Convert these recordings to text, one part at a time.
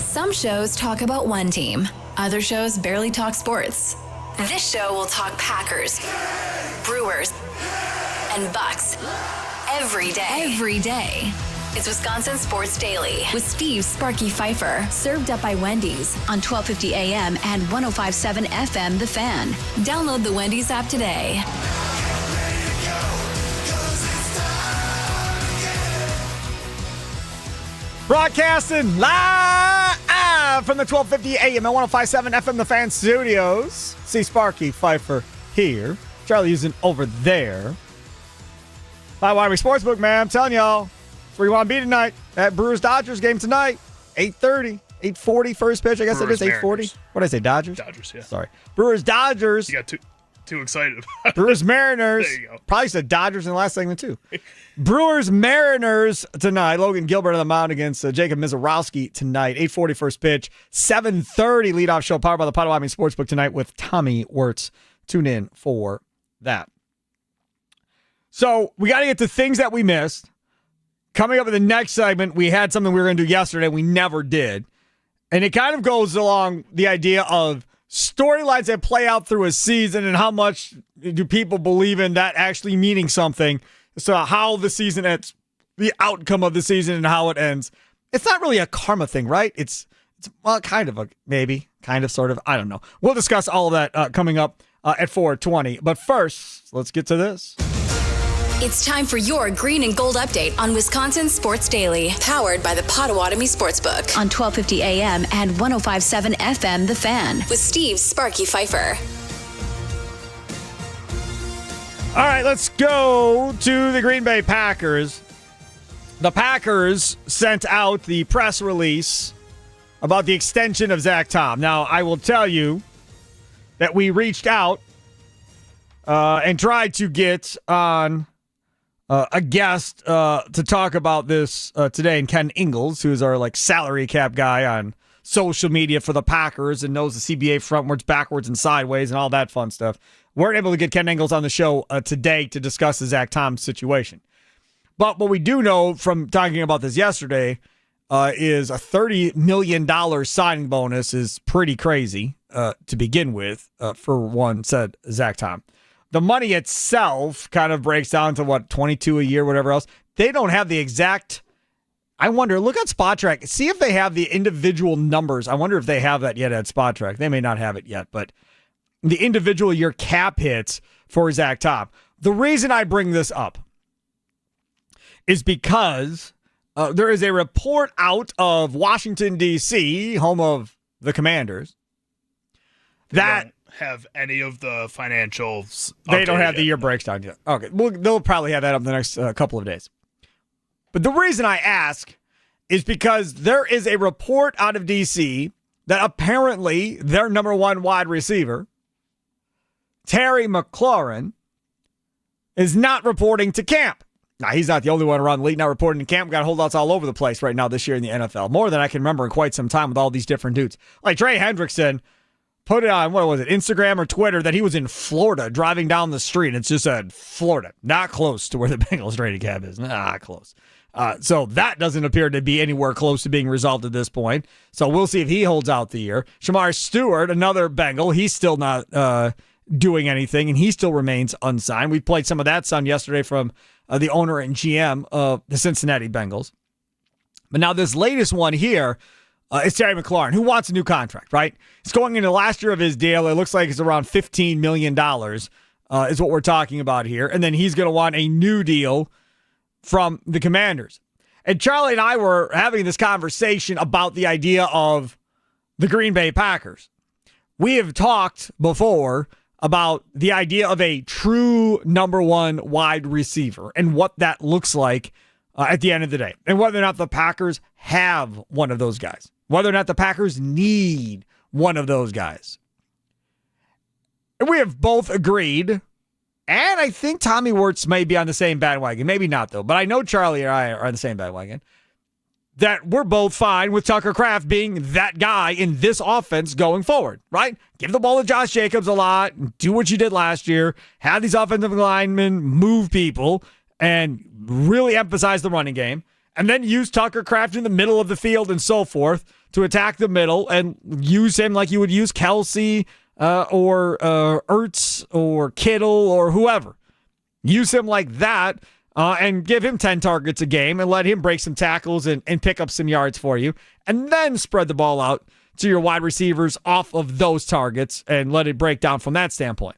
Some shows talk about one team. Other shows barely talk sports. This show will talk Packers, Brewers, and Bucks every day. Every day. It's Wisconsin Sports Daily with Steve Sparky Fifer. Served up by Wendy's on 1250 AM and 105.7 FM The Fan. Download the Wendy's app today. Broadcasting live from the 1250 AM and 105.7 FM The Fan studios. See Sparky Fifer here. Charlie using over there. By Wyoming Sportsbook, man. I'm telling y'all, that's where you want to be tonight. That Brewers-Dodgers game tonight. 8:30, 8:40 first pitch. I guess Brewers, it is 8:40. What did I say, Dodgers? Dodgers, yeah. Sorry. Brewers-Dodgers. You got too excited about it. Brewers-Mariners. There you go. Probably said Dodgers in the last segment, too. Brewers-Mariners tonight. Logan Gilbert on the mound against Jacob Mizorowski tonight. 8:40 first pitch. 7:30 leadoff show powered by the Potawatomi Sportsbook tonight with Tommy Wirtz. Tune in for that. So we got to get to things that we missed. Coming up in the next segment, we had something we were going to do yesterday. We never did. And it kind of goes along the idea of storylines that play out through a season and how much do people believe in that actually meaning something. So how the season ends, the outcome of the season and how it ends. It's not really a karma thing, right? It's well, kind of a maybe, kind of, sort of. I don't know. We'll discuss all of that coming up at 4:20. But first, let's get to this. It's time for your green and gold update on Wisconsin Sports Daily, powered by the Potawatomi Sportsbook on 1250 AM and 105.7 FM The Fan with Steve Sparky Fifer. All right, let's go to the Green Bay Packers. The Packers sent out the press release about the extension of Zach Tom. Now, I will tell you that we reached out and tried to get on a guest to talk about this today, and Ken Ingalls, who's our salary cap guy on social media for the Packers and knows the CBA frontwards, backwards, and sideways and all that fun stuff. Weren't able to get Ken Ingalls on the show today to discuss the Zach Tom situation. But what we do know from talking about this yesterday is a $30 million signing bonus is pretty crazy to begin with, for one, said Zach Tom. The money itself kind of breaks down to, what, 22 a year, whatever else. They don't have the exact, I wonder, look at Spot Track. See if they have the individual numbers. I wonder if they have that yet at Spot Track. They may not have it yet, but the individual year cap hits for Zach Tom. The reason I bring this up is because there is a report out of Washington, D.C., home of the Commanders, that have any of the financials. They don't have the year breakdown yet. Okay, well, they'll probably have that up in the next couple of days. But the reason I ask is because there is a report out of D.C. that apparently their number one wide receiver, Terry McLaurin, is not reporting to camp. Now, he's not the only one around the league not reporting to camp. Got holdouts all over the place right now this year in the NFL. More than I can remember in quite some time with all these different dudes. Like Trey Hendrickson put it on, what was it, Instagram or Twitter, that he was in Florida driving down the street. It's just said Florida, not close to where the Bengals training camp is. Not close. So that doesn't appear to be anywhere close to being resolved at this point. So we'll see if he holds out the year. Shamar Stewart, another Bengal, he's still not doing anything, and he still remains unsigned. We played some of that sound yesterday from the owner and GM of the Cincinnati Bengals. But now this latest one here, it's Terry McLaurin, who wants a new contract, right? He's going into the last year of his deal. It looks like it's around $15 million is what we're talking about here. And then he's going to want a new deal from the Commanders. And Charlie and I were having this conversation about the idea of the Green Bay Packers. We have talked before about the idea of a true number one wide receiver and what that looks like at the end of the day, and whether or not the Packers have one of those guys, whether or not the Packers need one of those guys. And we have both agreed, and I think Tommy Wirtz may be on the same bandwagon. Maybe not, though, but I know Charlie and I are on the same bandwagon, that we're both fine with Tucker Kraft being that guy in this offense going forward, right? Give the ball to Josh Jacobs a lot, do what you did last year, have these offensive linemen move people, and really emphasize the running game. and then use Tucker Kraft in the middle of the field and so forth to attack the middle and use him like you would use Kelsey or Ertz or Kittle or whoever. Use him like that and give him 10 targets a game and let him break some tackles and pick up some yards for you. And then spread the ball out to your wide receivers off of those targets and let it break down from that standpoint.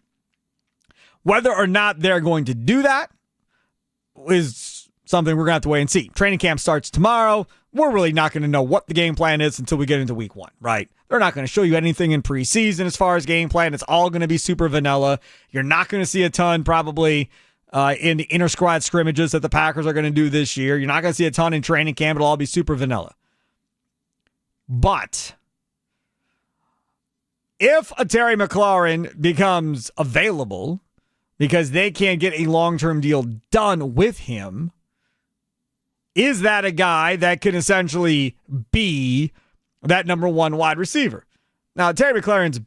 Whether or not they're going to do that is something we're going to have to wait and see. Training camp starts tomorrow. We're really not going to know what the game plan is until we get into week 1, right? They're not going to show you anything in preseason as far as game plan. It's all going to be super vanilla. You're not going to see a ton probably in the inter-squad scrimmages that the Packers are going to do this year. You're not going to see a ton in training camp. It'll all be super vanilla. But if a Terry McLaurin becomes available because they can't get a long-term deal done with him, is that a guy that can essentially be that number one wide receiver? Now, Terry McLaurin's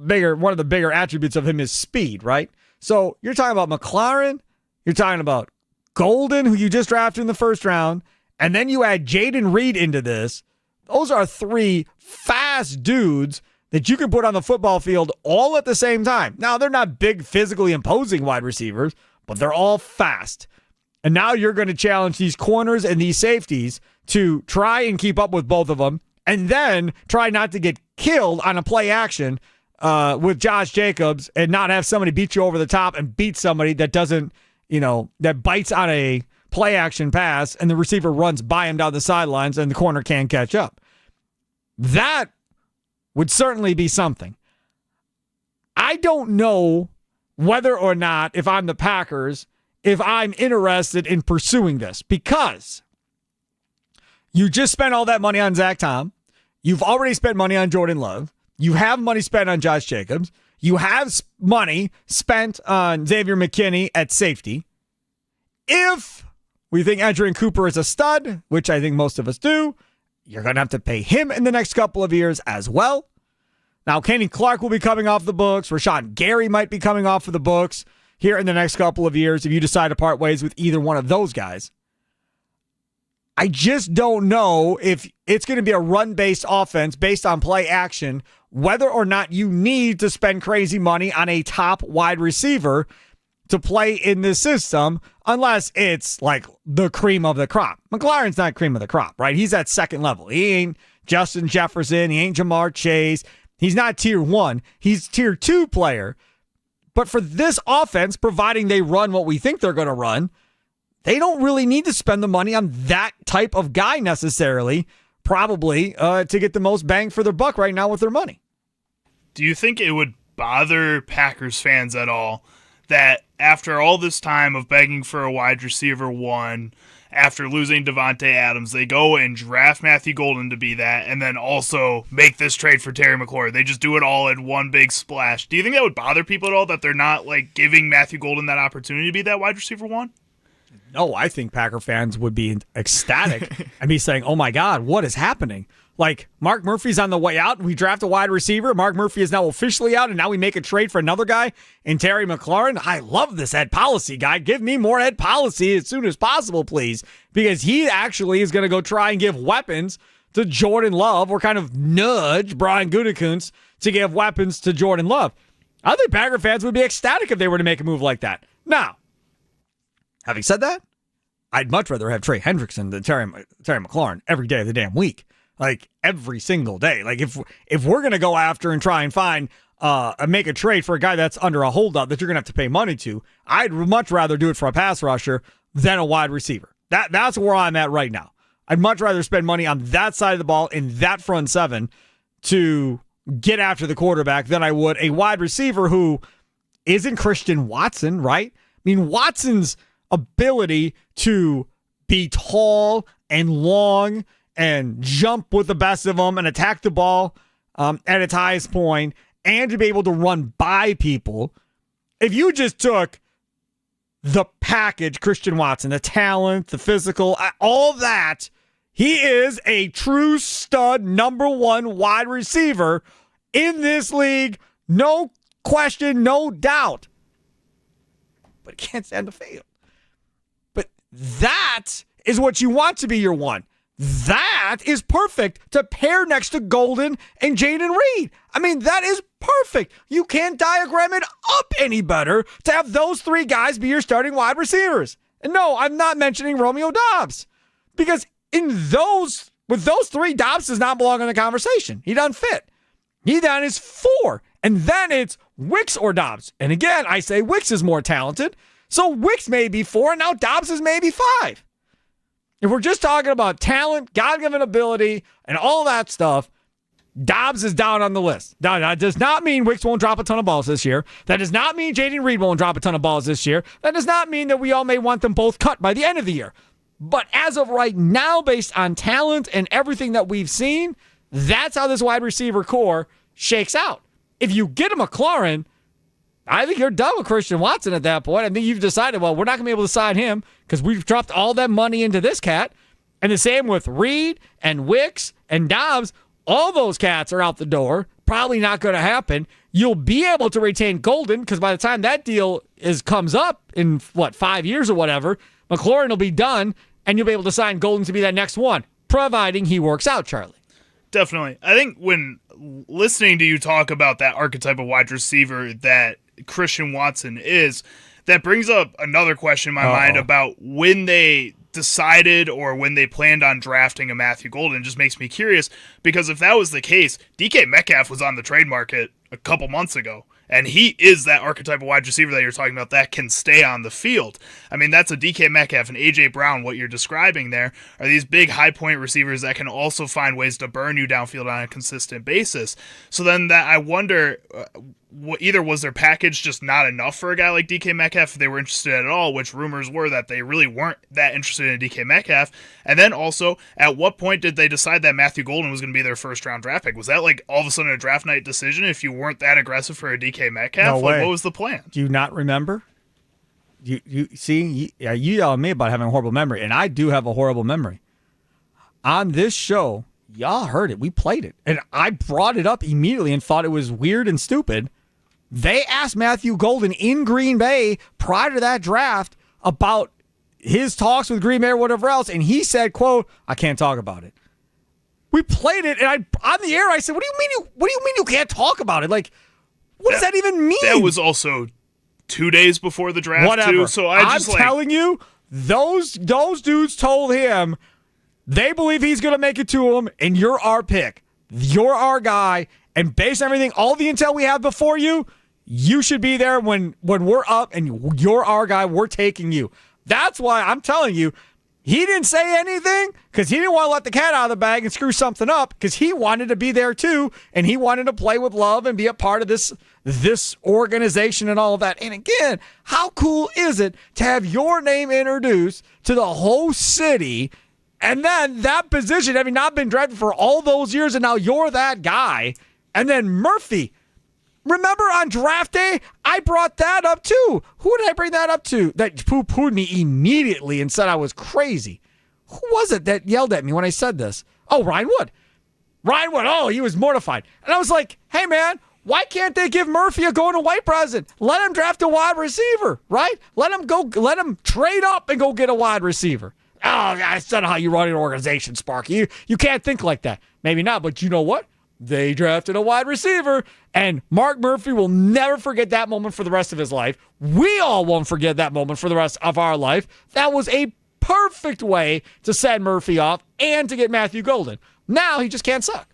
bigger. One of the bigger attributes of him is speed, right? So you're talking about McLaurin, you're talking about Golden, who you just drafted in the first round, and then you add Jaden Reed into this. Those are 3 fast dudes that you can put on the football field all at the same time. Now, they're not big, physically imposing wide receivers, but they're all fast. And now you're going to challenge these corners and these safeties to try and keep up with both of them and then try not to get killed on a play action with Josh Jacobs and not have somebody beat you over the top and beat somebody that doesn't, that bites on a play action pass and the receiver runs by him down the sidelines and the corner can't catch up. That would certainly be something. I don't know whether or not, if I'm the Packers, if I'm interested in pursuing this, because you just spent all that money on Zach Tom. You've already spent money on Jordan Love. You have money spent on Josh Jacobs. You have money spent on Xavier McKinney at safety. If we think Adrian Cooper is a stud, which I think most of us do, you're going to have to pay him in the next couple of years as well. Now, Kenny Clark will be coming off the books. Rashawn Gary might be coming off of the books here in the next couple of years if you decide to part ways with either one of those guys. I just don't know if it's going to be a run-based offense based on play action, whether or not you need to spend crazy money on a top wide receiver to play in this system, unless it's like the cream of the crop. McLaurin's not cream of the crop, right? He's at second level. He ain't Justin Jefferson. He ain't Jamar Chase. He's not tier 1. He's tier 2 player. But for this offense, providing they run what we think they're going to run, they don't really need to spend the money on that type of guy necessarily, probably, to get the most bang for their buck right now with their money. Do you think it would bother Packers fans at all that after all this time of begging for a wide receiver 1, after losing Devontae Adams, they go and draft Matthew Golden to be that, and then also make this trade for Terry McLaurin? They just do it all in one big splash. Do you think that would bother people at all, that they're not giving Matthew Golden that opportunity to be that wide receiver 1? No, I think Packer fans would be ecstatic and be saying, oh my God, what is happening? Mark Murphy's on the way out. We draft a wide receiver. Mark Murphy is now officially out, and now we make a trade for another guy in Terry McLaurin. I love this Ed Policy guy. Give me more Ed Policy as soon as possible, please, because he actually is going to go try and give weapons to Jordan Love, or kind of nudge Brian Gutekunst to give weapons to Jordan Love. I think Packer fans would be ecstatic if they were to make a move like that. Now, having said that, I'd much rather have Trey Hendrickson than Terry McLaurin every day of the damn week. Every single day. If we're going to go after and try and find make a trade for a guy that's under a holdout that you're going to have to pay money to, I'd much rather do it for a pass rusher than a wide receiver. That's where I'm at right now. I'd much rather spend money on that side of the ball in that front seven to get after the quarterback than I would a wide receiver who isn't Christian Watson, right? I mean, Watson's ability to be tall and long and jump with the best of them and attack the ball at its highest point, and to be able to run by people. If you just took the package, Christian Watson, the talent, the physical, all that, he is a true stud number 1 wide receiver in this league. No question, no doubt. But he can't stand the field. But that is what you want to be your one. That is perfect to pair next to Golden and Jaden Reed. I mean, that is perfect. You can't diagram it up any better to have those three guys be your starting wide receivers. And no, I'm not mentioning Romeo Doubs, because with those three, Doubs does not belong in the conversation. He doesn't fit. He then is 4, and then it's Wicks or Doubs. And again, I say Wicks is more talented, so Wicks may be 4, and now Doubs is maybe 5. If we're just talking about talent, God-given ability, and all that stuff, Doubs is down on the list. Now, that does not mean Wicks won't drop a ton of balls this year. That does not mean Jaden Reed won't drop a ton of balls this year. That does not mean that we all may want them both cut by the end of the year. But as of right now, based on talent and everything that we've seen, that's how this wide receiver core shakes out. If you get a McLaurin, I think you're done with Christian Watson at that point. I think you've decided, well, we're not going to be able to sign him because we've dropped all that money into this cat. And the same with Reed and Wicks and Doubs. All those cats are out the door. Probably not going to happen. You'll be able to retain Golden because by the time that deal comes up in, 5 years or whatever, McLaurin will be done, and you'll be able to sign Golden to be that next one, providing he works out, Charlie. Definitely. I think when listening to you talk about that archetype of wide receiver that Christian Watson is, that brings up another question in my mind about when they decided or when they planned on drafting a Matthew Golden. It just makes me curious, because if that was the case, DK Metcalf was on the trade market a couple months ago, and he is that archetype of wide receiver that you're talking about that can stay on the field. I mean, that's a DK Metcalf and A.J. Brown. What you're describing there are these big high-point receivers that can also find ways to burn you downfield on a consistent basis. So then that I wonder, either was their package just not enough for a guy like DK Metcalf if they were interested at all, which rumors were that they really weren't that interested in DK Metcalf. And then also, at what point did they decide that Matthew Golden was going to be their first-round draft pick? Was that like all of a sudden a draft night decision if you weren't that aggressive for a DK Metcalf? No way. What was the plan? Do you not remember? You see, you yell at me about having a horrible memory, and I do have a horrible memory. On this show, y'all heard it. We played it, and I brought it up immediately and thought it was weird and stupid. They asked Matthew Golden in Green Bay prior to that draft about his talks with Green Bay or whatever else, and he said, quote, "I can't talk about it." We played it, and on the air I said, "What do you mean you can't talk about it? Like, what does that even mean?" That was also 2 days before the draft, whatever. too. So I'm telling you, those dudes told him they believe he's going to make it to him, and you're our pick. You're our guy, and based on everything, all the intel we have before you, you should be there when we're up, and you're our guy. We're taking you. That's why I'm telling you, he didn't say anything because he didn't want to let the cat out of the bag and screw something up, because he wanted to be there too, and he wanted to play with love and be a part of this organization and all of that. And again, how cool is it to have your name introduced to the whole city, and then that position having not been drafted for all those years, and now you're that guy. And then Murphy, remember on draft day, I brought that up too. Who did I bring that up to? That poo-pooed me immediately and said I was crazy. Who was it that yelled at me when I said this? Oh, Ryan Wood. Ryan Wood, he was mortified. And I was like, hey man, why can't they give Murphy a going away present? Let him draft a wide receiver, right? Let him trade up and go get a wide receiver. Oh, that's not how you run an organization, Sparky. You can't think like that. Maybe not, but you know what? They drafted a wide receiver, and Mark Murphy will never forget that moment for the rest of his life. We all won't forget that moment for the rest of our life. That was a perfect way to send Murphy off and to get Matthew Golden. Now he just can't suck.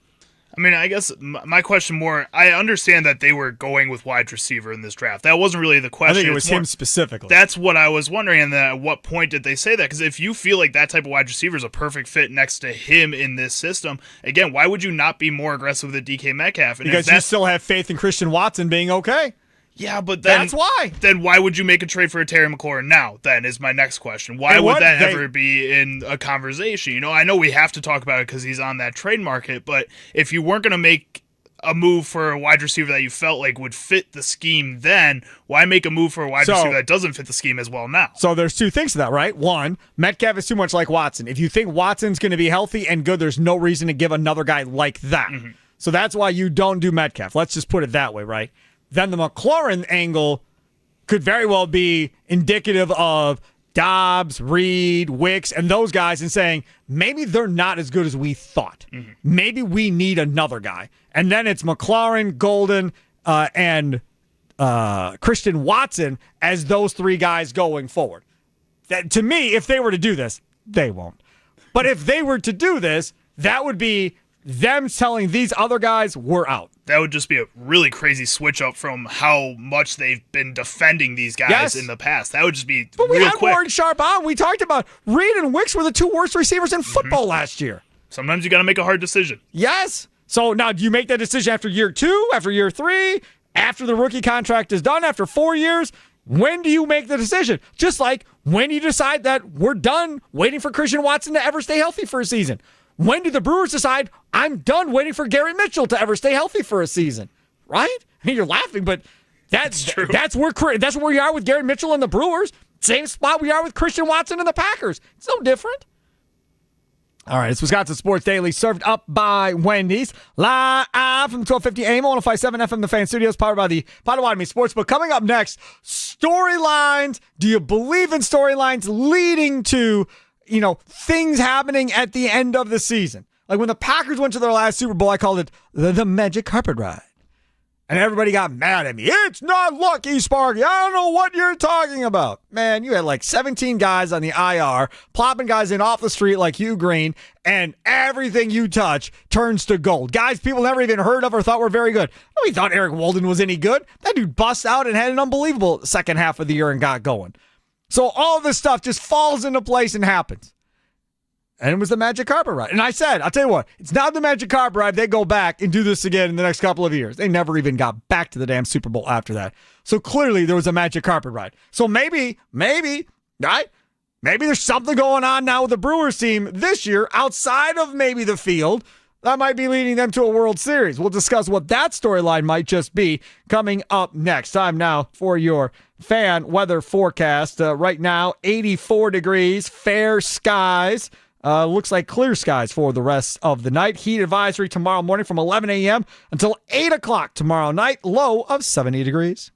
I mean, I guess my question more, I understand that they were going with wide receiver in this draft. That wasn't really the question. I think it was him specifically. That's what I was wondering, and at what point did they say that? Because if you feel like that type of wide receiver is a perfect fit next to him in this system, again, why would you not be more aggressive with DK Metcalf? And because you still have faith in Christian Watson being okay. Yeah, but then, that's why. Then why would you make a trade for a Terry McLaurin now? Then is my next question. Why would that ever be in a conversation? You know, I know we have to talk about it because he's on that trade market, but if you weren't going to make a move for a wide receiver that you felt like would fit the scheme then, why make a move for a wide receiver that doesn't fit the scheme as well now? So there's two things to that, right? One, Metcalf is too much like Watson. If you think Watson's going to be healthy and good, there's no reason to give another guy like that. Mm-hmm. So that's why you don't do Metcalf. Let's just put it that way, right? Then the McLaurin angle could very well be indicative of Dobbs, Reed, Wicks, and those guys and saying, maybe they're not as good as we thought. Mm-hmm. Maybe we need another guy. And then it's McLaurin, Golden, and Christian Watson as those three guys going forward. That, to me, if they were to do this, they won't. But if they were to do this, that would be them telling these other guys, we're out. That would just be a really crazy switch up from how much they've been defending these guys in the past. That would just be but real we had quick. Warren Sharp on. We talked about Reed and Wicks were the two worst receivers in football last year. Sometimes you got to make a hard decision. Yes. So now do you make that decision after year 2, after year 3, after the rookie contract is done, after 4 years? When do you make the decision? Just like when you decide that we're done waiting for Christian Watson to ever stay healthy for a season. When do the Brewers decide I'm done waiting for Gary Mitchell to ever stay healthy for a season? Right? I mean, you're laughing, but that's true. That's where we are with Gary Mitchell and the Brewers. Same spot we are with Christian Watson and the Packers. It's no different. All right, it's Wisconsin Sports Daily, served up by Wendy's, live from the 1250 AM, 105.7 FM, the Fan Studios, powered by the Potawatomi Sportsbook. Coming up next, storylines. Do you believe in storylines leading to, things happening at the end of the season? Like when the Packers went to their last Super Bowl, I called it the magic carpet ride. And everybody got mad at me. It's not lucky, Sparky. I don't know what you're talking about. Man, you had like 17 guys on the IR, plopping guys in off the street like Hugh Green, and everything you touch turns to gold. Guys people never even heard of or thought were very good. Nobody thought Eric Walden was any good. That dude bust out and had an unbelievable second half of the year and got going. So all this stuff just falls into place and happens. And it was the magic carpet ride. And I said, I'll tell you what, it's not the magic carpet ride. They go back and do this again in the next couple of years. They never even got back to the damn Super Bowl after that. So clearly there was a magic carpet ride. So maybe, right? Maybe there's something going on now with the Brewers team this year outside of maybe the field that might be leading them to a World Series. We'll discuss what that storyline might just be coming up next. Time now for your fan weather forecast. Right now, 84 degrees, fair skies. Looks like clear skies for the rest of the night. Heat advisory tomorrow morning from 11 a.m. until 8 o'clock tomorrow night. Low of 70 degrees.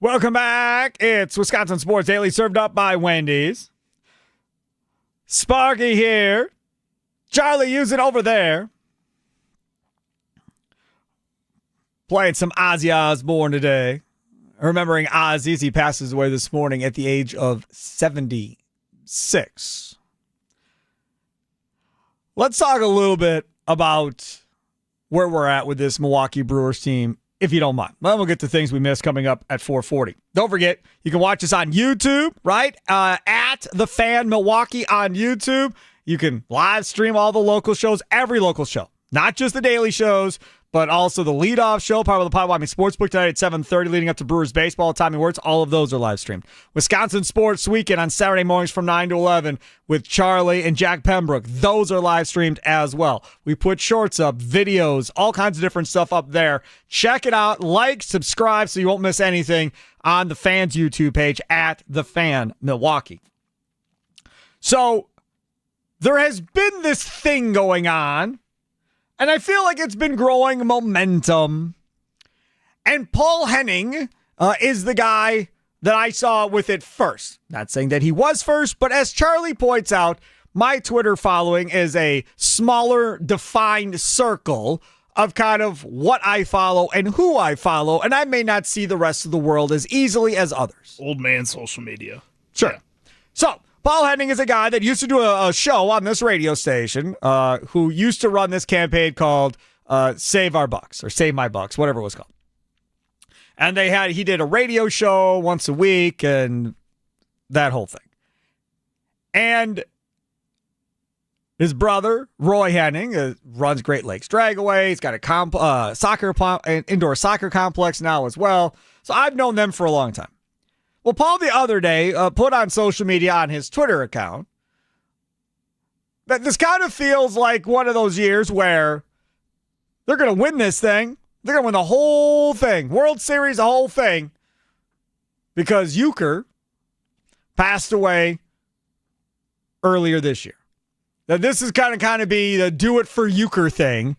Welcome back. It's Wisconsin Sports Daily, served up by Wendy's. Sparky here. Charlie, use it over there. Playing some Ozzy Osbourne today. Remembering Ozzy as he passes away this morning at the age of 76. Let's talk a little bit about where we're at with this Milwaukee Brewers team, if you don't mind. Well, we'll get to things we missed coming up at 4:40. Don't forget, you can watch us on YouTube, right? At The Fan Milwaukee on YouTube. You can live stream all the local shows, every local show. Not just the daily shows, but also the leadoff show, part of the Potawatomi Sportsbook tonight at 7:30, leading up to Brewers baseball, Tommy Wirtz. All of those are live streamed. Wisconsin Sports Weekend on Saturday mornings from 9 to 11 with Charlie and Jack Pembroke. Those are live streamed as well. We put shorts up, videos, all kinds of different stuff up there. Check it out. Like, subscribe so you won't miss anything on the Fans YouTube page at The Fan Milwaukee. So there has been this thing going on, and I feel like it's been growing momentum. And Paul Henning is the guy that I saw with it first. Not saying that he was first, but as Charlie points out, my Twitter following is a smaller, defined circle of kind of what I follow and who I follow, and I may not see the rest of the world as easily as others. Old man social media. Sure. Yeah. So, Paul Henning is a guy that used to do a show on this radio station who used to run this campaign called Save Our Bucks or Save My Bucks, whatever it was called. And he did a radio show once a week and that whole thing. And his brother, Roy Henning, runs Great Lakes Dragaway. He's got an indoor soccer complex now as well. So I've known them for a long time. Well, Paul the other day put on social media on his Twitter account that this kind of feels like one of those years where they're going to win this thing. They're going to win the whole thing. World Series, the whole thing. Because Euchre passed away earlier this year. That this is kind of be the do it for Euchre thing.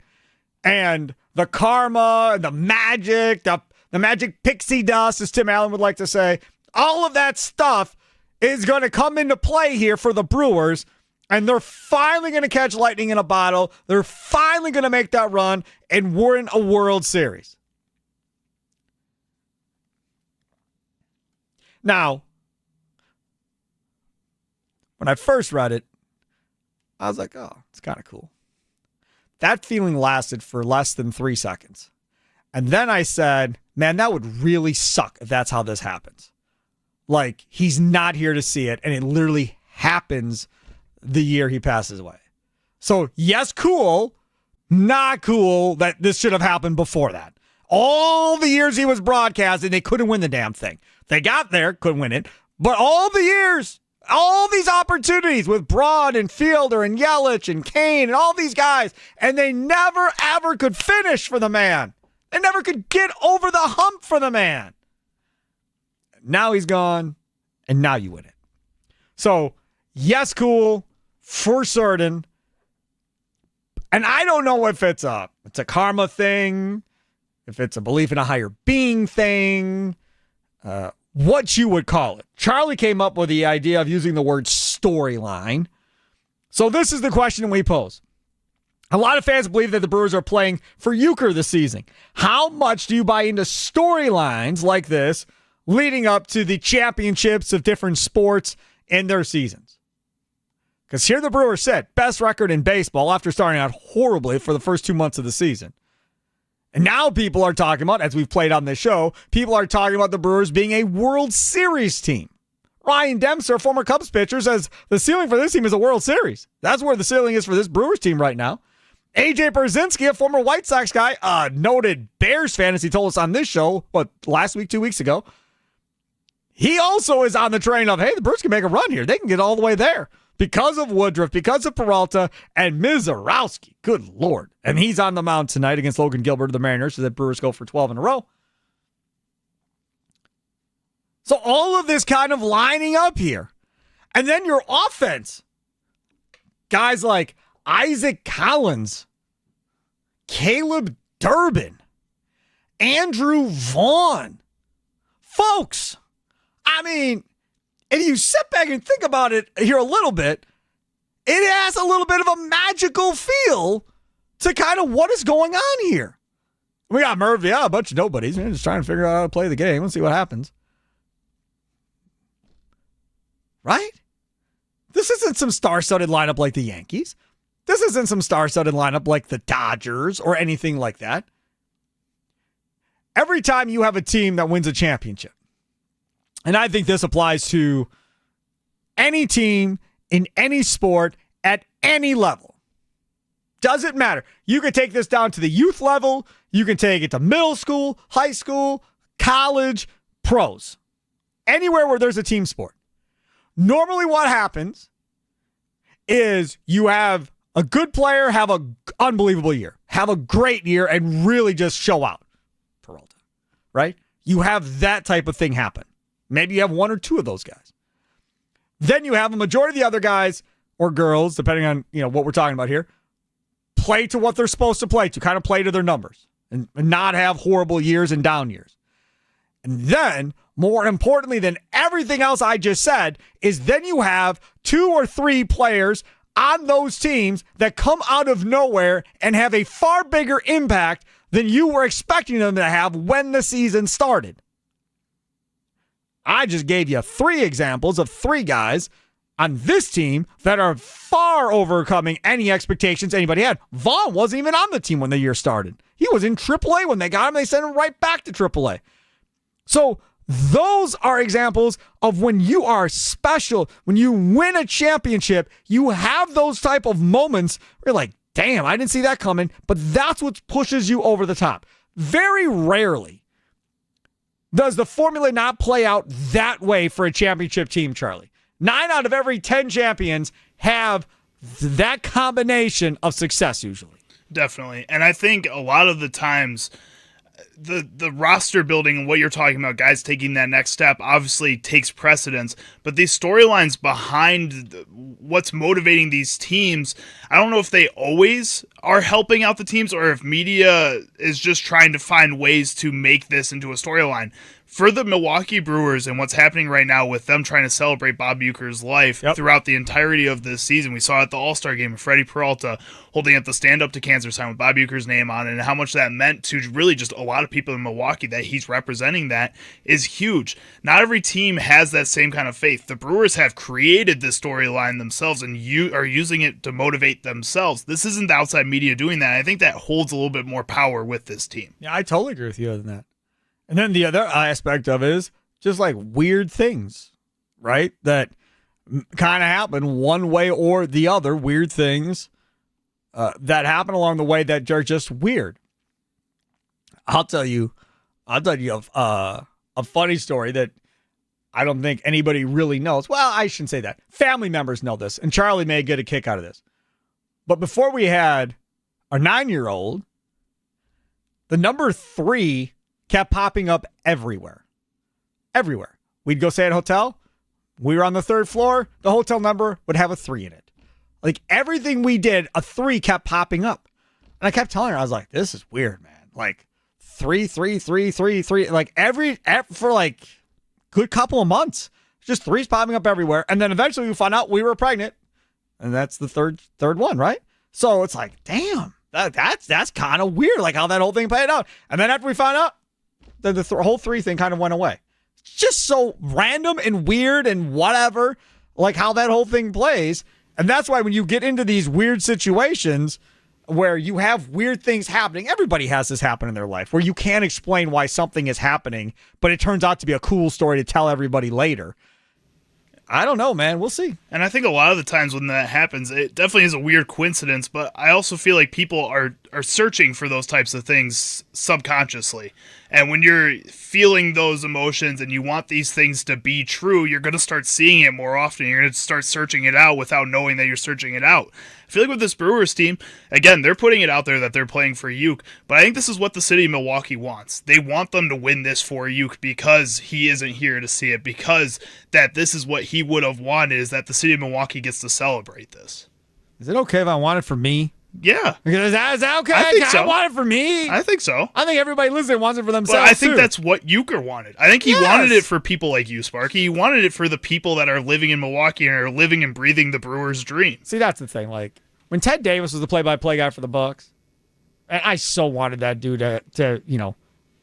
And the karma, and the magic, the magic pixie dust, as Tim Allen would like to say. All of that stuff is going to come into play here for the Brewers, and they're finally going to catch lightning in a bottle. They're finally going to make that run and win a World Series. Now, when I first read it, I was like, oh, it's kind of cool. That feeling lasted for less than 3 seconds. And then I said, man, that would really suck if that's how this happens. Like, he's not here to see it, and it literally happens the year he passes away. So, yes, cool. Not cool that this should have happened before that. All the years he was broadcasting, they couldn't win the damn thing. They got there, couldn't win it. But all the years, all these opportunities with Braun and Fielder and Yelich and Kane and all these guys, and they never, ever could finish for the man. They never could get over the hump for the man. Now he's gone, and now you win it. So, yes, cool, for certain. And I don't know if it's a karma thing, if it's a belief in a higher being thing, what you would call it. Charlie came up with the idea of using the word storyline. So this is the question we pose. A lot of fans believe that the Brewers are playing for Euchre this season. How much do you buy into storylines like this leading up to the championships of different sports in their seasons? Because here the Brewers said, best record in baseball after starting out horribly for the first 2 months of the season. And now people are talking about, as we've played on this show, people are talking about the Brewers being a World Series team. Ryan Dempster, former Cubs pitcher, says the ceiling for this team is a World Series. That's where the ceiling is for this Brewers team right now. AJ Berzinski, a former White Sox guy, a noted Bears fan, as he told us on this show, last week, 2 weeks ago, he also is on the train of, hey, the Brewers can make a run here. They can get all the way there because of Woodruff, because of Peralta, and Mizorowski. Good Lord. And he's on the mound tonight against Logan Gilbert of the Mariners, so the Brewers go for 12 in a row. So all of this kind of lining up here. And then your offense. Guys like Isaac Collins, Caleb Durbin, Andrew Vaughn, Folks, I mean, if you sit back and think about it here a little bit, it has a little bit of a magical feel to kind of what is going on here. We got Murphy, a bunch of nobodies. We're just trying to figure out how to play the game. Let's see what happens. Right? This isn't some star-studded lineup like the Yankees. This isn't some star-studded lineup like the Dodgers or anything like that. Every time you have a team that wins a championship, and I think this applies to any team in any sport at any level, doesn't matter. You can take this down to the youth level. You can take it to middle school, high school, college, pros. Anywhere where there's a team sport. Normally what happens is you have a good player have an unbelievable year, have a great year, and really just show out. Peralta, right? You have that type of thing happen. Maybe you have one or two of those guys. Then you have a majority of the other guys or girls, depending on what we're talking about here, play to what they're supposed to play to, kind of play to their numbers and not have horrible years and down years. And then, more importantly than everything else I just said, is then you have 2 or 3 players on those teams that come out of nowhere and have a far bigger impact than you were expecting them to have when the season started. I just gave you 3 examples of 3 guys on this team that are far overcoming any expectations anybody had. Vaughn wasn't even on the team when the year started. He was in AAA when they got him. They sent him right back to AAA. So those are examples of when you are special, when you win a championship, you have those type of moments where you're like, damn, I didn't see that coming, but that's what pushes you over the top. Very rarely does the formula not play out that way for a championship team, Charlie. 9 out of every 10 champions have that combination of success usually. Definitely. And I think a lot of the times the roster building and what you're talking about, guys taking that next step, obviously takes precedence. But these storylines behind what's motivating these teams, I don't know if they always are helping out the teams or if media is just trying to find ways to make this into a storyline. For the Milwaukee Brewers and what's happening right now with them trying to celebrate Bob Uecker's life throughout the entirety of this season, we saw at the All-Star game Freddie Peralta holding up the Stand Up to Cancer sign with Bob Uecker's name on it, and how much that meant to really just a lot of people in Milwaukee that he's representing that is huge. Not every team has that same kind of faith. The Brewers have created this storyline themselves and you are using it to motivate themselves. This isn't the outside media doing that. I think that holds a little bit more power with this team. Yeah, I totally agree with you on that. And then the other aspect of it is just like weird things, right? That kind of happen one way or the other. Weird things that happen along the way that are just weird. I'll tell you a funny story that I don't think anybody really knows. Well, I shouldn't say that. Family members know this, and Charlie may get a kick out of this. But before we had our 9-year-old, the number 3 kept popping up everywhere. Everywhere. We'd go stay at a hotel. We were on the 3rd floor. The hotel number would have a 3 in it. Like everything we did, a 3 kept popping up. And I kept telling her, I was like, this is weird, man. Like 3, 3, 3, 3, 3. Like for like good couple of months. Just 3s popping up everywhere. And then eventually we found out we were pregnant. And that's the third one, right? So it's like, damn, that's kind of weird, like how that whole thing played out. And then after we found out, the whole 3 thing kind of went away. It's just so random and weird and whatever, like how that whole thing plays. And that's why when you get into these weird situations where you have weird things happening, everybody has this happen in their life, where you can't explain why something is happening, but it turns out to be a cool story to tell everybody later. I don't know, man. We'll see. And I think a lot of the times when that happens, it definitely is a weird coincidence, but I also feel like people are searching for those types of things subconsciously. And when you're feeling those emotions and you want these things to be true, you're going to start seeing it more often. You're going to start searching it out without knowing that you're searching it out. I feel like with this Brewers team, again, they're putting it out there that they're playing for Uke, but I think this is what the city of Milwaukee wants. They want them to win this for Uke because he isn't here to see it, because that this is what he would have wanted, is that the city of Milwaukee gets to celebrate this. Is it okay if I want it for me? Yeah. Is that okay? I think so. I want it for me. I think so. I think everybody listening wants it for themselves. But I think too. that's what Euchre wanted. I think he wanted it for people like you, Sparky. He wanted it for the people that are living in Milwaukee and are living and breathing the Brewers' dream. See, that's the thing. Like when Ted Davis was the play-by-play guy for the Bucks, and I so wanted that dude to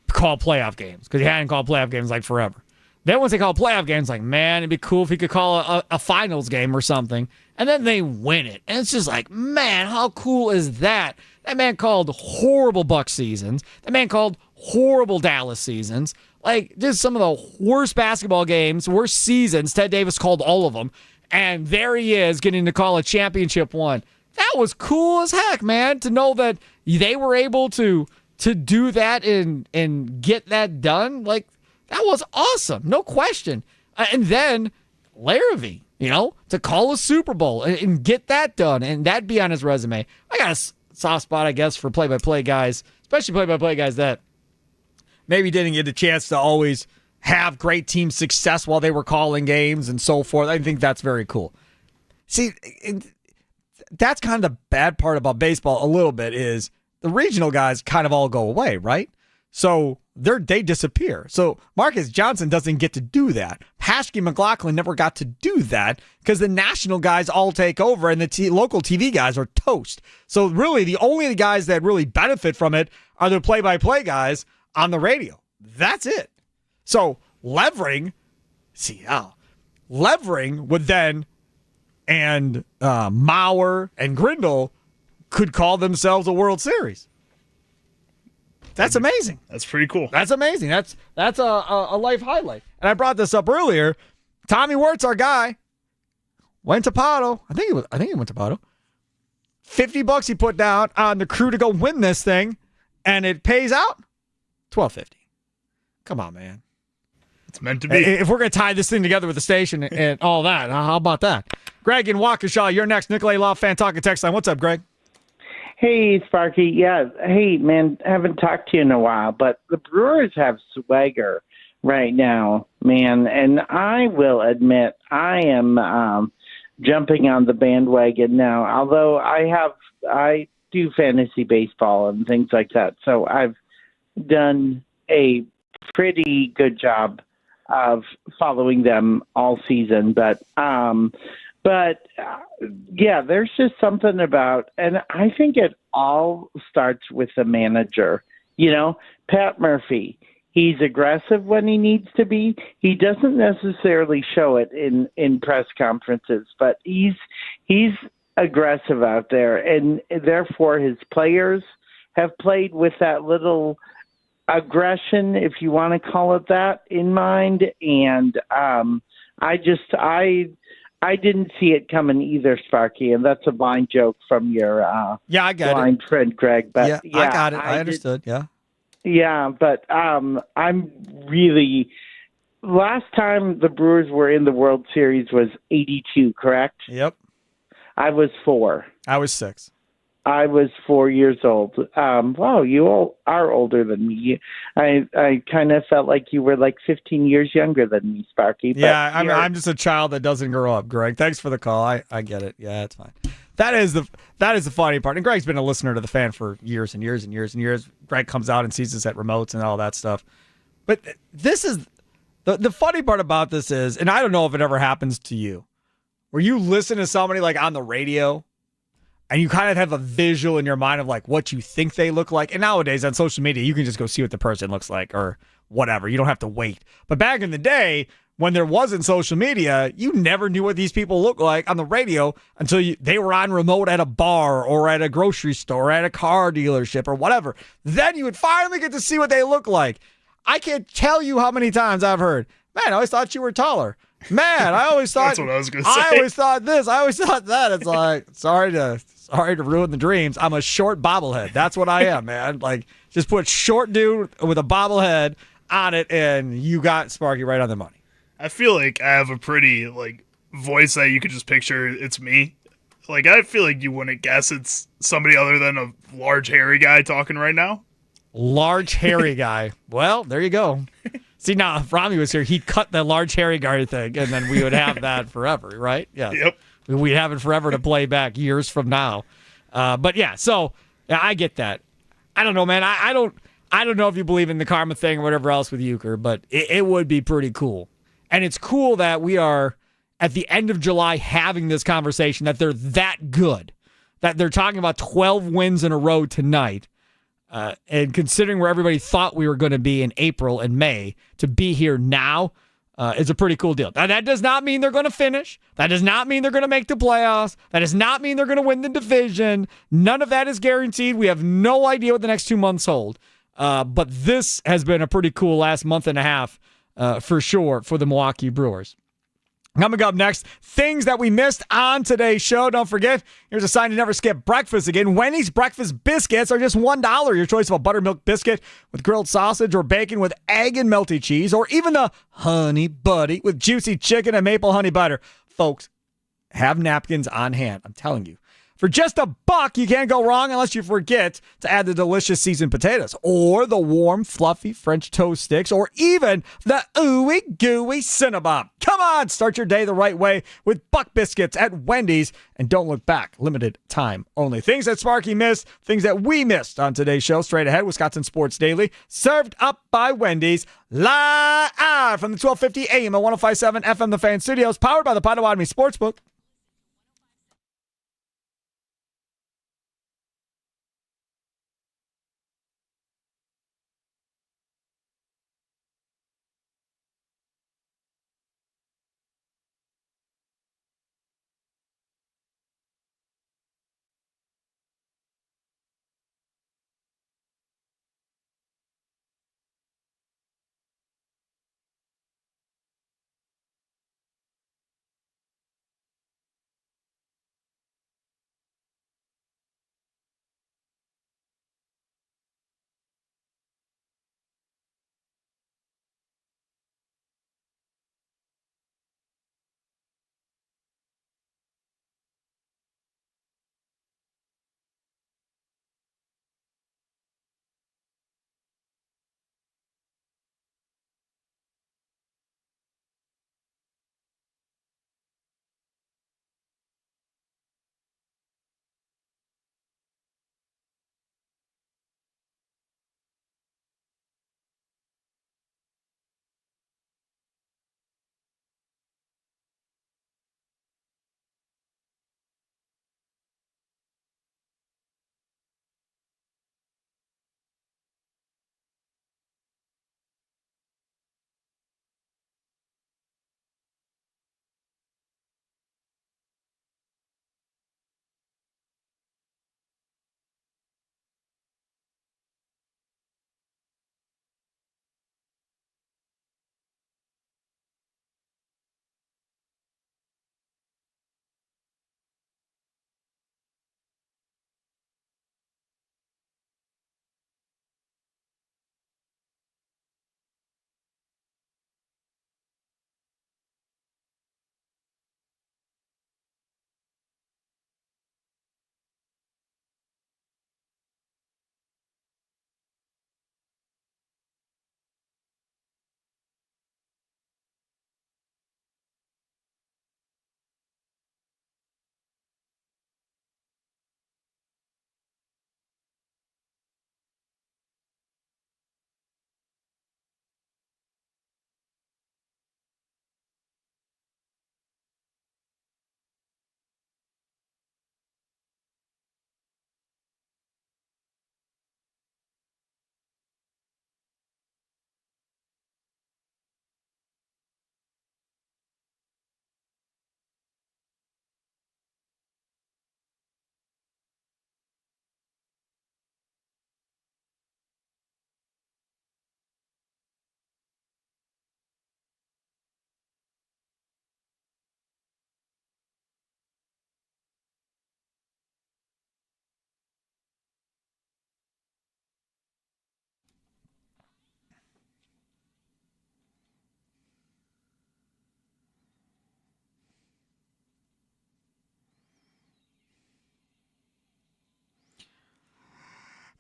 call playoff games because he hadn't called playoff games like forever. Then once they call playoff games, like, man, it'd be cool if he could call a finals game or something. And then they win it. And it's just like, man, how cool is that? That man called horrible Bucks seasons. That man called horrible Dallas seasons. Like, just some of the worst basketball games, worst seasons. Ted Davis called all of them. And there he is getting to call a championship one. That was cool as heck, man, to know that they were able to do that and get that done. Like, that was awesome, no question. And then Larrabee, to call a Super Bowl and get that done and that be on his resume. I got a soft spot, I guess, for play-by-play guys, especially play-by-play guys that maybe didn't get a chance to always have great team success while they were calling games and so forth. I think that's very cool. See, that's kind of the bad part about baseball a little bit is the regional guys kind of all go away, right? So they disappear. So Marcus Johnson doesn't get to do that. Paschke McLaughlin never got to do that because the national guys all take over and the local TV guys are toast. So really the only guys that really benefit from it are the play-by-play guys on the radio. That's it. So Levering would then, and Mauer and Grindle could call themselves a World Series. That's amazing. That's pretty cool. That's amazing. That's a life highlight. And I brought this up earlier. Tommy Wirtz, our guy, went to Pato. I think he went to Pato. $50 he put down on the crew to go win this thing, and it pays out $12.50. Come on, man. It's meant to be. If we're going to tie this thing together with the station and all that, how about that? Greg in Waukesha, you're next. Nikolai Love, Fan Talking Text Line. What's up, Greg? Hey, Sparky. Yeah. Hey, man, haven't talked to you in a while, but the Brewers have swagger right now, man. And I will admit I am jumping on the bandwagon now, although I do fantasy baseball and things like that. So I've done a pretty good job of following them all season. But yeah, there's just something about, and I think it all starts with the manager. Pat Murphy, he's aggressive when he needs to be. He doesn't necessarily show it in press conferences, but he's aggressive out there, and therefore his players have played with that little aggression, if you want to call it that, in mind. And I didn't see it coming either, Sparky, and that's a blind joke from your I got blind friend Greg. But yeah, I got it. I understood. Yeah, but I'm really. Last time the Brewers were in the World Series was '82, correct? Yep. I was 4. I was 6. I was 4 years old. Wow, you all are older than me. I kind of felt like you were like 15 years younger than me, Sparky. But yeah, I'm just a child that doesn't grow up, Greg. Thanks for the call. I get it. Yeah, it's fine. That is the funny part. And Greg's been a listener to the Fan for years and years and years and years. Greg comes out and sees us at remotes and all that stuff. But this is the funny part about this is, and I don't know if it ever happens to you, where you listen to somebody like on the radio and you kind of have a visual in your mind of like what you think they look like. And nowadays on social media, you can just go see what the person looks like or whatever. You don't have to wait. But back in the day, when there wasn't social media, you never knew what these people looked like on the radio until they were on remote at a bar or at a grocery store or at a car dealership or whatever. Then you would finally get to see what they look like. I can't tell you how many times I've heard, man, I always thought you were taller. Man, I always thought. That's what I was going to say. I always thought this. I always thought that. It's like, sorry to ruin the dreams. I'm a short bobblehead. That's what I am, man. Like, just put short dude with a bobblehead on it, and you got Sparky right on the money. I feel like I have a pretty voice that you could just picture. It's me. Like, I feel like you wouldn't guess it's somebody other than a large hairy guy talking right now. Large hairy guy. Well, there you go. See, now if Rami was here, he'd cut the large hairy guy thing, and then we would have that forever, right? Yeah. Yep. We'd have it forever to play back years from now. But yeah, so yeah, I get that. I don't know, man. I don't know if you believe in the karma thing or whatever else with Euchre, but it would be pretty cool. And it's cool that we are at the end of July having this conversation, that they're that good, that they're talking about 12 wins in a row tonight. And considering where everybody thought we were going to be in April and May, to be here now is a pretty cool deal. Now, that does not mean they're going to finish. That does not mean they're going to make the playoffs. That does not mean they're going to win the division. None of that is guaranteed. We have no idea what the next 2 months hold. But this has been a pretty cool last month and a half for sure for the Milwaukee Brewers. Coming up next, things that we missed on today's show. Don't forget, here's a sign to never skip breakfast again. Wendy's breakfast biscuits are just $1. Your choice of a buttermilk biscuit with grilled sausage or bacon with egg and melty cheese, or even the Honey Buddy with juicy chicken and maple honey butter. Folks, have napkins on hand. I'm telling you. For just $1, you can't go wrong unless you forget to add the delicious seasoned potatoes, or the warm, fluffy French toast sticks, or even the ooey gooey Cinnabon. Come on, start your day the right way with Buck Biscuits at Wendy's, and don't look back. Limited time only. Things that Sparky missed, things that we missed on today's show. Straight ahead, Wisconsin Sports Daily, served up by Wendy's, live from the 1250 AM and 105.7 FM The Fan Studios, powered by the Potawatomi Sportsbook.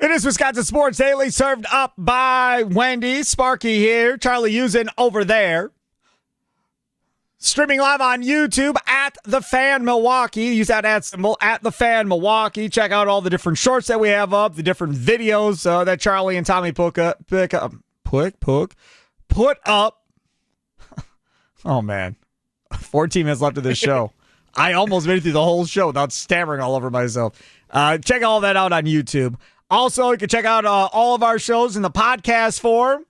It is Wisconsin Sports Daily, served up by Wendy's. Sparky here, Charlie Usen over there. Streaming live on YouTube at The Fan Milwaukee. Use that ad symbol at The Fan Milwaukee. Check out all the different shorts that we have up, the different videos that Charlie and Tommy put up. Oh, man. 14 minutes left of this show. I almost made it through the whole show without stammering all over myself. Check all that out on YouTube. Also, you can check out all of our shows in the podcast form,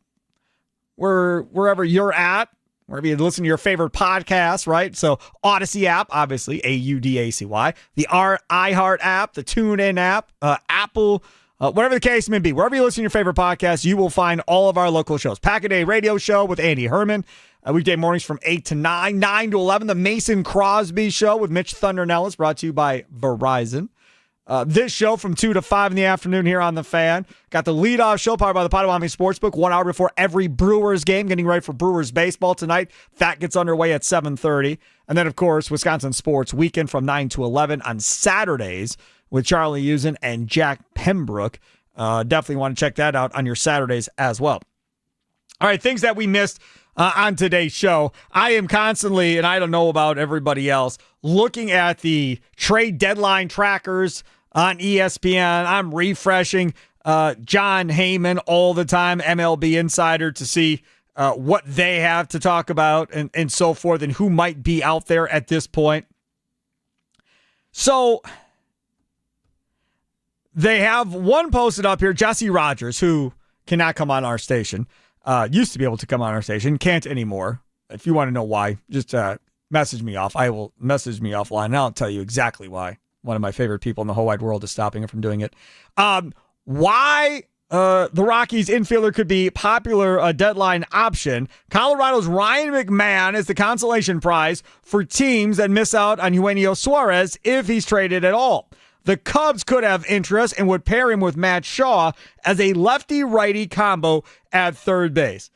wherever you're at. Wherever you listen to your favorite podcast, right? So Odyssey app, obviously, AUDACY. The iHeart app, the TuneIn app, Apple, whatever the case may be. Wherever you listen to your favorite podcast, you will find all of our local shows. Pack-A-Day Radio Show with Andy Herman. Weekday mornings from 8 to 9, 9 to 11. The Mason Crosby Show with Mitch Thunder Nellis, brought to you by Verizon. This show from 2 to 5 in the afternoon here on The Fan. Got the leadoff show powered by the Potawatomi Sportsbook 1 hour before every Brewers game, getting ready for Brewers baseball tonight. That gets underway at 7:30. And then, of course, Wisconsin Sports Weekend from 9 to 11 on Saturdays with Charlie Usen and Jack Pembroke. Definitely want to check that out on your Saturdays as well. All right, things that we missed on today's show. I am constantly, and I don't know about everybody else, looking at the trade deadline trackers on ESPN. I'm refreshing John Heyman all the time, MLB Insider, to see what they have to talk about and so forth, and who might be out there at this point. So they have one posted up here, Jesse Rogers, who cannot come on our station. Used to be able to come on our station, can't anymore. If you want to know why, just message me off. I will message me offline, and I'll tell you exactly why. One of my favorite people in the whole wide world is stopping him from doing it. Why the Rockies infielder could be popular deadline option. Colorado's Ryan McMahon is the consolation prize for teams that miss out on Eugenio Suarez if he's traded at all. The Cubs could have interest and would pair him with Matt Shaw as a lefty-righty combo at third base.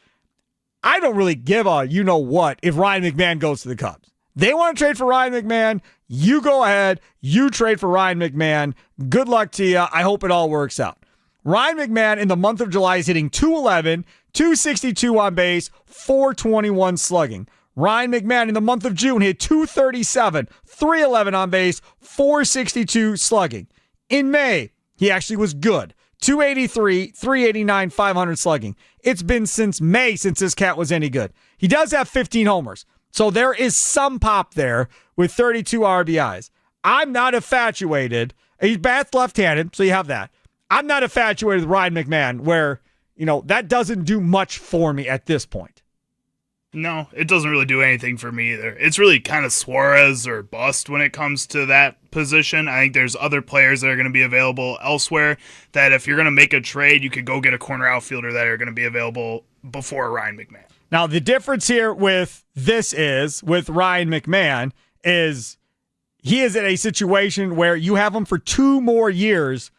I don't really give a you-know-what if Ryan McMahon goes to the Cubs. They want to trade for Ryan McMahon. You go ahead. You trade for Ryan McMahon. Good luck to you. I hope it all works out. Ryan McMahon in the month of July is hitting 211, 262 on base, 421 slugging. Ryan McMahon in the month of June hit 237, 311 on base, 462 slugging. In May, he actually was good. 283, 389, 500 slugging. It's been since May since this cat was any good. He does have 15 homers. So there is some pop there with 32 RBIs. I'm not infatuated. He bats left-handed, so you have that. I'm not infatuated with Ryan McMahon where, that doesn't do much for me at this point. No, it doesn't really do anything for me either. It's really kind of Suarez or bust when it comes to that position. I think there's other players that are going to be available elsewhere that if you're going to make a trade, you could go get a corner outfielder that are going to be available before Ryan McMahon. Now, the difference here with Ryan McMahon is he is in a situation where you have him for 2 more years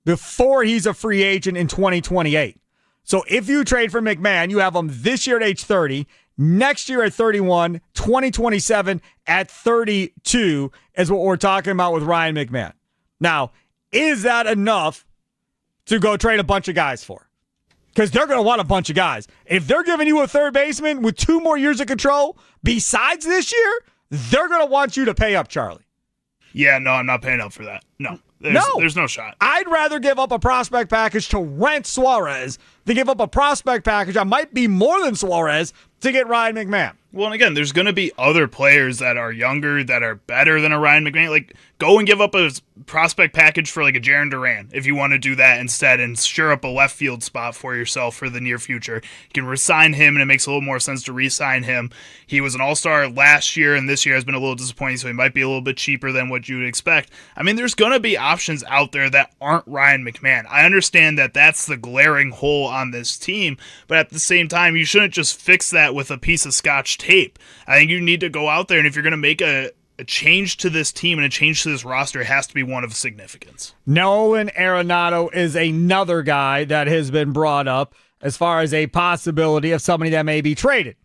before he's a free agent in 2028. So if you trade for McMahon, you have him this year at age 30, next year at 31, 2027 at 32 is what we're talking about with Ryan McMahon. Now, is that enough to go trade a bunch of guys for? Because they're going to want a bunch of guys. If they're giving you a third baseman with 2 more years of control besides this year, they're going to want you to pay up, Charlie. Yeah, no, I'm not paying up for that. No. There's no shot. I'd rather give up a prospect package to rent Suarez than give up a prospect package that might be more than Suarez to get Ryan McMahon. Well, and again, there's going to be other players that are younger that are better than a Ryan McMahon. Like, go and give up a prospect package for like a Jarren Duran if you want to do that instead and sure up a left field spot for yourself for the near future. You can re-sign him, and it makes a little more sense to re-sign him. He was an all-star last year, and this year has been a little disappointing, so he might be a little bit cheaper than what you would expect. I mean, there's going to be options out there that aren't Ryan McMahon. I understand that that's the glaring hole on this team, but at the same time, you shouldn't just fix that with a piece of Scotch tape. I think you need to go out there, and if you're going to make a change to this team and a change to this roster, it has to be one of significance. Nolan Arenado is another guy that has been brought up as far as a possibility of somebody that may be traded.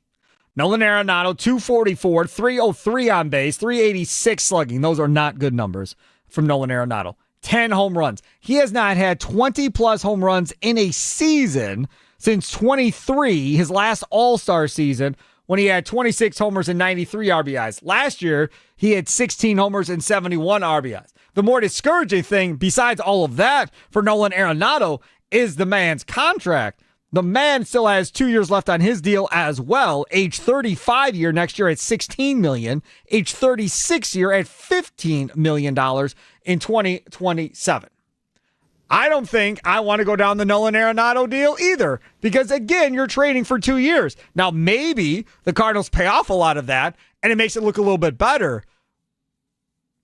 Nolan Arenado, 244, 303 on base, 386 slugging. Those are not good numbers from Nolan Arenado. 10 home runs. He has not had 20-plus home runs in a season since 23, his last All-Star season, when he had 26 homers and 93 RBIs. Last year, he had 16 homers and 71 RBIs. The more discouraging thing, besides all of that, for Nolan Arenado is the man's contract. The man still has 2 years left on his deal as well. Age 35 year next year at $16 million. Age 36 year at $15 million in 2027. I don't think I want to go down the Nolan Arenado deal either, because again, you're trading for 2 years. Now, maybe the Cardinals pay off a lot of that and it makes it look a little bit better,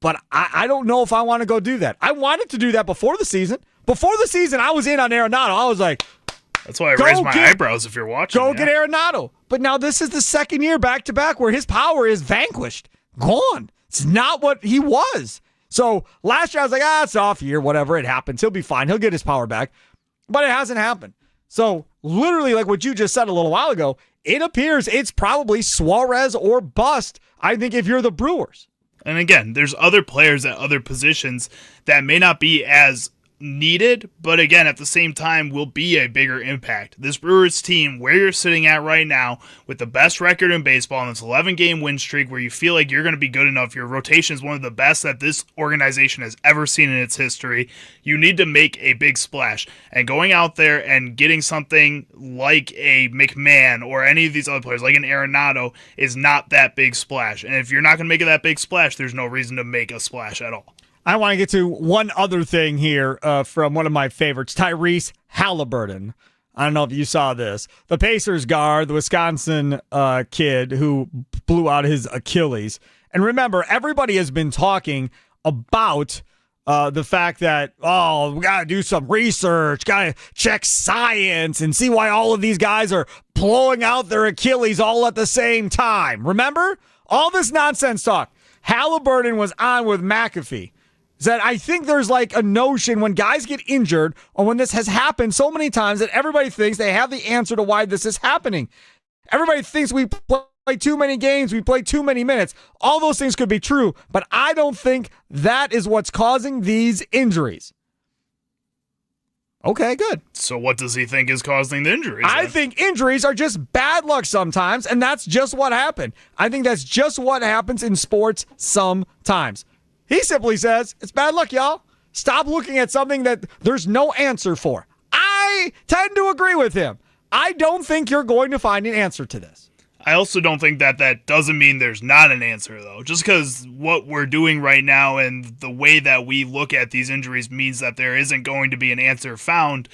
but I don't know if I want to go do that. I wanted to do that before the season. Before the season, I was in on Arenado. I was like, that's why I raised my eyebrows if you're watching. Go get Arenado. But now this is the second year back-to-back where his power is vanquished. Gone. It's not what he was. So last year I was like, it's off year, whatever, it happens. He'll be fine. He'll get his power back. But it hasn't happened. So literally like what you just said a little while ago, it appears it's probably Suarez or bust, I think, if you're the Brewers. And again, there's other players at other positions that may not be as needed, but again, at the same time, will be a bigger impact. This Brewers team, where you're sitting at right now, with the best record in baseball in this 11-game win streak, where you feel like you're going to be good enough, your rotation is one of the best that this organization has ever seen in its history, you need to make a big splash. And going out there and getting something like a McMahon or any of these other players, like an Arenado, is not that big splash. And if you're not going to make it that big splash, there's no reason to make a splash at all. I want to get to one other thing here from one of my favorites, Tyrese Halliburton. I don't know if you saw this. The Pacers guard, the Wisconsin kid who blew out his Achilles. And remember, everybody has been talking about the fact that, we got to do some research, got to check science and see why all of these guys are blowing out their Achilles all at the same time. Remember? All this nonsense talk. Halliburton was on with McAfee. That I think there's like a notion when guys get injured or when this has happened so many times that everybody thinks they have the answer to why this is happening. Everybody thinks we play too many games, we play too many minutes. All those things could be true, but I don't think that is what's causing these injuries. Okay, good. So what does he think is causing the injuries? I think injuries are just bad luck sometimes, and that's just what happened. I think that's just what happens in sports sometimes. He simply says, it's bad luck, y'all. Stop looking at something that there's no answer for. I tend to agree with him. I don't think you're going to find an answer to this. I also don't think that doesn't mean there's not an answer, though. Just because what we're doing right now and the way that we look at these injuries means that there isn't going to be an answer found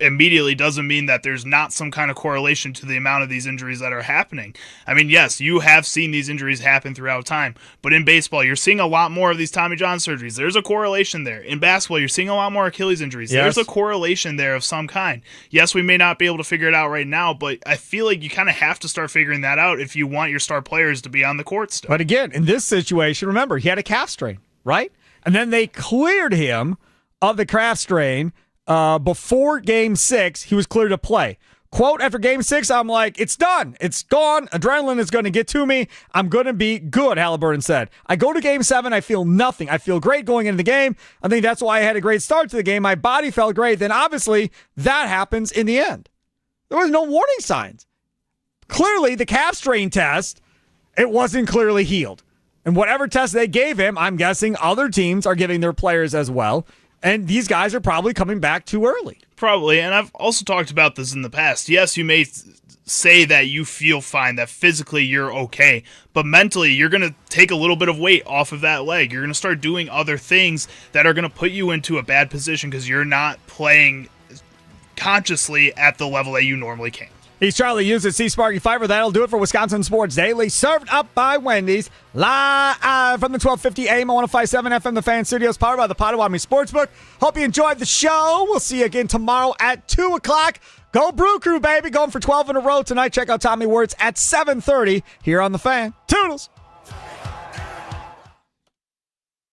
immediately doesn't mean that there's not some kind of correlation to the amount of these injuries that are happening. I mean, yes, you have seen these injuries happen throughout time, but in baseball, you're seeing a lot more of these Tommy John surgeries. There's a correlation there. In basketball, you're seeing a lot more Achilles injuries. Yes. There's a correlation there of some kind. Yes, we may not be able to figure it out right now, but I feel like you kind of have to start figuring that out if you want your star players to be on the court still. But again, in this situation, remember, he had a calf strain, right? And then they cleared him of the calf strain. Before Game 6, he was cleared to play. Quote, after Game 6, I'm like, it's done. It's gone. Adrenaline is going to get to me. I'm going to be good, Halliburton said. I go to Game 7. I feel nothing. I feel great going into the game. I think that's why I had a great start to the game. My body felt great. Then obviously that happens in the end. There was no warning signs. Clearly, the calf strain test, it wasn't clearly healed. And whatever test they gave him, I'm guessing other teams are giving their players as well. And these guys are probably coming back too early. Probably, and I've also talked about this in the past. Yes, you may say that you feel fine, that physically you're okay, but mentally you're going to take a little bit of weight off of that leg. You're going to start doing other things that are going to put you into a bad position because you're not playing consciously at the level that you normally can. He's Charlie Hughes at Sparky Fifer. That'll do it for Wisconsin Sports Daily. Served up by Wendy's. Live from the 1250 AM 105.7 FM, the Fan Studios, powered by the Potawatomi Sportsbook. Hope you enjoyed the show. We'll see you again tomorrow at 2 o'clock. Go Brew Crew, baby. Going for 12 in a row tonight. Check out Tommy Wirtz at 7:30 here on the Fan. Toodles.